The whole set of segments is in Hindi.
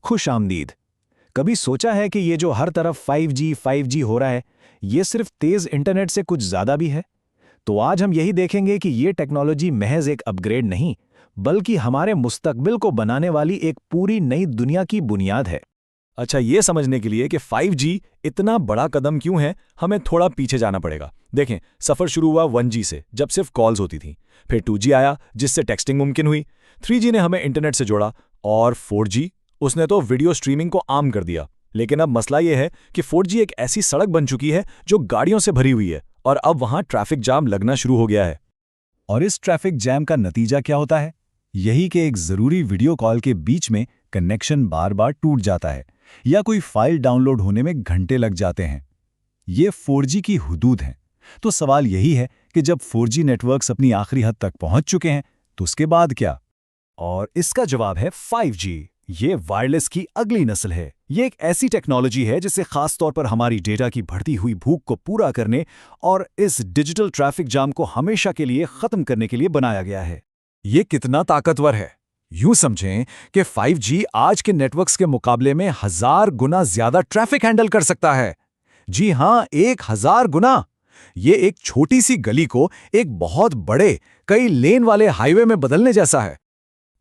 खुश आमदीद। कभी सोचा है कि ये जो हर तरफ 5G हो रहा है, ये सिर्फ तेज इंटरनेट से कुछ ज़्यादा भी है? तो आज हम यही देखेंगे कि ये टेक्नोलॉजी महज एक अपग्रेड नहीं, बल्कि हमारे मुस्तकबिल को बनाने वाली एक पूरी नई दुनिया की बुनियाद है। अच्छा, ये समझने के लिए कि 5G इतना बड़ा कदम क्यों है, हमें थोड़ा पीछे जाना पड़ेगा। देखें, सफ़र शुरू हुआ 1G से, जब सिर्फ कॉल्स होती थीं। फिर 2G आया, जिससे टेक्सटिंग मुमकिन हुई। 3G ने हमें इंटरनेट से जोड़ा, और 4G, उसने तो वीडियो स्ट्रीमिंग को आम कर दिया। लेकिन अब मसला ये है कि 4G एक ऐसी सड़क बन चुकी है जो गाड़ियों से भरी हुई है, और अब वहाँ ट्रैफिक जाम लगना शुरू हो गया है। और इस ट्रैफिक जैम का नतीजा क्या होता है? यही कि एक ज़रूरी वीडियो कॉल के बीच में कनेक्शन बार बार टूट जाता है, या कोई फाइल डाउनलोड होने में घंटे लग जाते हैं। ये 4G की हुदूद हैं। तो सवाल यही है कि जब 4G नेटवर्क्स अपनी आखिरी हद तक पहुंच चुके हैं, तो उसके बाद क्या? और इसका जवाब है 5G। ये वायरलेस की अगली नस्ल है। ये एक ऐसी टेक्नोलॉजी है जिसे खास तौर पर हमारी डेटा की बढ़ती हुई भूख को पूरा करने और इस डिजिटल ट्रैफिक जाम को हमेशा के लिए खत्म करने के लिए बनाया गया है। ये कितना ताकतवर है? यूं समझें कि 5G आज के नेटवर्क्स के मुकाबले में 1000 गुना ज्यादा ट्रैफिक हैंडल कर सकता है। जी हां, 1000 गुना। ये एक छोटी सी गली को एक बहुत बड़े, कई लेन वाले हाईवे में बदलने जैसा है।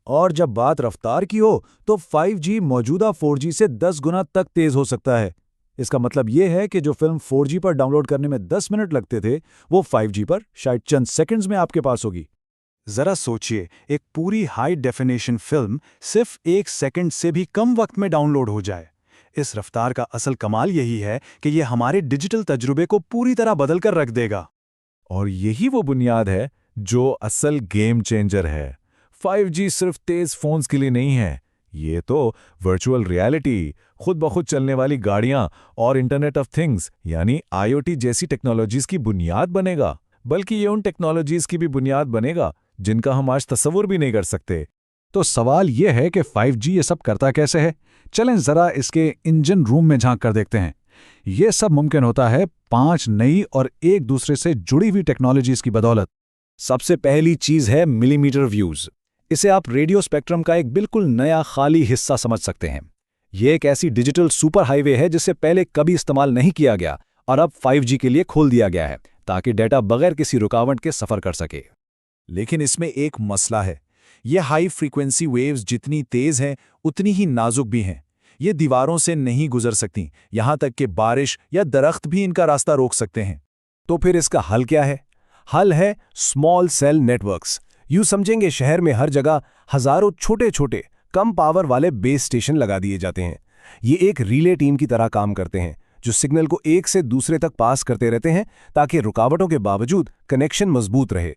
और जब बात रफ्तार की हो, तो 5G मौजूदा 4G से 10 गुना तक तेज हो सकता है। इसका मतलब ये है कि जो फिल्म 4G पर डाउनलोड करने में 10 मिनट लगते थे, वो 5G पर शायद चंद सेकंड्स में आपके पास होगी। जरा सोचिए, एक पूरी हाई डेफिनेशन फिल्म सिर्फ 1 सेकंड से भी कम वक्त में डाउनलोड हो जाए। इस रफ्तार का असल कमाल यही है कि ये हमारे डिजिटल तजुर्बे को पूरी तरह बदल कर रख देगा। और यही वो बुनियाद है जो असल गेम चेंजर है। 5G सिर्फ तेज फोन्स के लिए नहीं है, ये तो वर्चुअल रियलिटी, खुद ब खुद चलने वाली गाड़ियां और इंटरनेट ऑफ थिंग्स यानी IoT जैसी टेक्नोलॉजीज की बुनियाद बनेगा। बल्कि ये उन टेक्नोलॉजीज की भी बुनियाद बनेगा जिनका हम आज तस्वुर भी नहीं कर सकते। तो सवाल यह है कि 5G ये सब करता कैसे है? चलें जरा इसके इंजन रूम में झांक कर देखते हैं। ये सब मुमकिन होता है 5 नई और एक दूसरे से जुड़ी हुई टेक्नोलॉजीज की बदौलत। सबसे पहली चीज है मिलीमीटर व्यूज। इसे आप रेडियो स्पेक्ट्रम का एक बिल्कुल नया खाली हिस्सा समझ सकते हैं। ये एक ऐसी डिजिटल सुपर हाईवे है जिसे पहले कभी इस्तेमाल नहीं किया गया और अब 5G के लिए खोल दिया गया है, ताकि डेटा बगैर किसी रुकावट के सफर कर सके। लेकिन इसमें एक मसला है। ये हाई फ्रीक्वेंसी वेव्स जितनी तेज हैं, उतनी ही नाजुक भी हैं। ये दीवारों से नहीं गुजर सकती, यहाँ तक कि बारिश या दरख्त भी इनका रास्ता रोक सकते हैं। तो फिर इसका हल क्या है? हल है स्मॉल सेल नेटवर्क्स। यूं समझेंगे, शहर में हर जगह हजारों छोटे छोटे कम पावर वाले बेस स्टेशन लगा दिए जाते हैं। ये एक रिले टीम की तरह काम करते हैं, जो सिग्नल को एक से दूसरे तक पास करते रहते हैं ताकि रुकावटों के बावजूद कनेक्शन मजबूत रहे।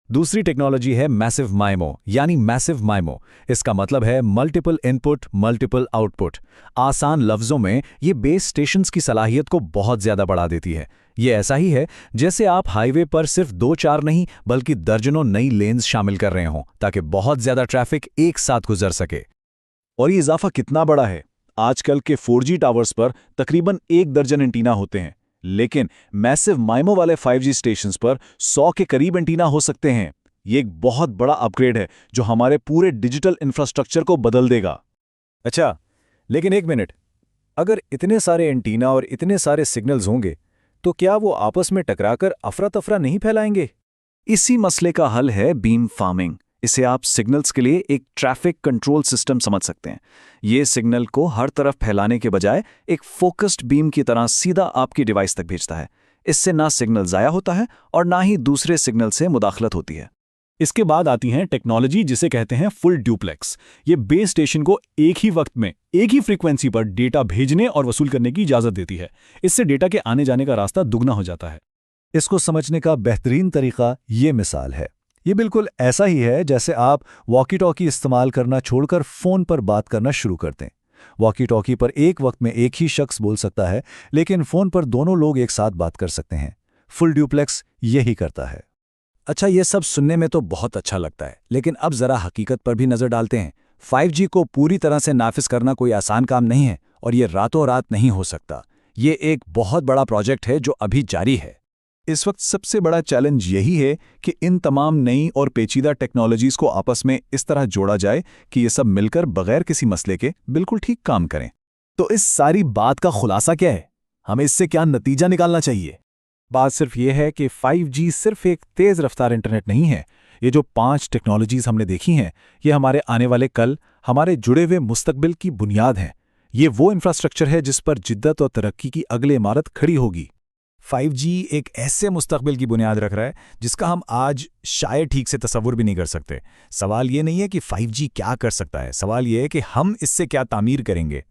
दूसरी टेक्नोलॉजी है मैसिव माइमो, यानी मैसिव माइमो। इसका मतलब है मल्टीपल इनपुट मल्टीपल आउटपुट। आसान लफ्जों में ये बेस स्टेशंस की सलाहियत को बहुत ज्यादा बढ़ा देती है। ये ऐसा ही है जैसे आप हाईवे पर सिर्फ 2-4 नहीं बल्कि दर्जनों नई लेन्स शामिल कर रहे हों, ताकि बहुत ज्यादा ट्रैफिक एक साथ गुजर सके। और ये इजाफा कितना बड़ा है? आजकल के 4G टावर्स पर तकरीबन 1 दर्जन एंटीना होते हैं, लेकिन मैसिव माइमो वाले 5G स्टेशंस पर 100 के करीब एंटीना हो सकते हैं। ये एक बहुत बड़ा अपग्रेड है जो हमारे पूरे डिजिटल इंफ्रास्ट्रक्चर को बदल देगा। अच्छा, लेकिन एक मिनट, अगर इतने सारे एंटीना और इतने सारे सिग्नल्स होंगे, तो क्या वो आपस में टकराकर अफरा तफरा नहीं फैलाएंगे? इसी मसले का हल है बीम फार्मिंग। इसे आप सिग्नल्स के लिए एक ट्रैफिक कंट्रोल सिस्टम समझ सकते हैं। ये सिग्नल को हर तरफ फैलाने के बजाय एक फोकस्ड बीम की तरह सीधा आपकी डिवाइस तक भेजता है। इससे ना सिग्नल ज़ाया होता है और ना ही दूसरे सिग्नल से मुदाखलत होती है। इसके बाद आती है टेक्नोलॉजी जिसे कहते हैं फुल ड्यूप्लेक्स। ये बेस स्टेशन को एक ही वक्त में एक ही फ्रीक्वेंसी पर डेटा भेजने और वसूल करने की इजाज़त देती है। इससे डेटा के आने जाने का रास्ता दुगना हो जाता है। इसको समझने का बेहतरीन तरीका ये मिसाल है। ये बिल्कुल ऐसा ही है जैसे आप वॉकी टॉकी इस्तेमाल करना छोड़कर फ़ोन पर बात करना शुरू कर दें। वॉकी टॉकी पर एक वक्त में एक ही शख्स बोल सकता है, लेकिन फ़ोन पर दोनों लोग एक साथ बात कर सकते हैं। फुल ड्यूप्लेक्स यही करता है। अच्छा, ये सब सुनने में तो बहुत अच्छा लगता है, लेकिन अब ज़रा हकीकत पर भी नज़र डालते हैं। 5G को पूरी तरह से नाफिज करना कोई आसान काम नहीं है, और ये रातों रात नहीं हो सकता। ये एक बहुत बड़ा प्रोजेक्ट है जो अभी जारी है। इस वक्त सबसे बड़ा चैलेंज यही है कि इन तमाम नई और पेचीदा टेक्नोलॉजीज को आपस में इस तरह जोड़ा जाए कि ये सब मिलकर बगैर किसी मसले के बिल्कुल ठीक काम करें। तो इस सारी बात का खुलासा क्या है? हमें इससे क्या नतीजा निकालना चाहिए? बात सिर्फ ये है कि 5G सिर्फ एक तेज़ रफ्तार इंटरनेट नहीं है। ये जो 5 टेक्नोलॉजीज़ हमने देखी हैं, ये हमारे आने वाले कल, हमारे जुड़े हुए मुस्तकबिल की बुनियाद हैं। ये वो इंफ्रास्ट्रक्चर है जिस पर जिद्दत और तरक्की की अगली इमारत खड़ी होगी। 5G एक ऐसे मुस्तकबिल की बुनियाद रख रहा है जिसका हम आज शायद ठीक से तसव्वुर भी नहीं कर सकते। सवाल ये नहीं है कि 5G क्या कर सकता है, सवाल ये है कि हम इससे क्या तामीर करेंगे।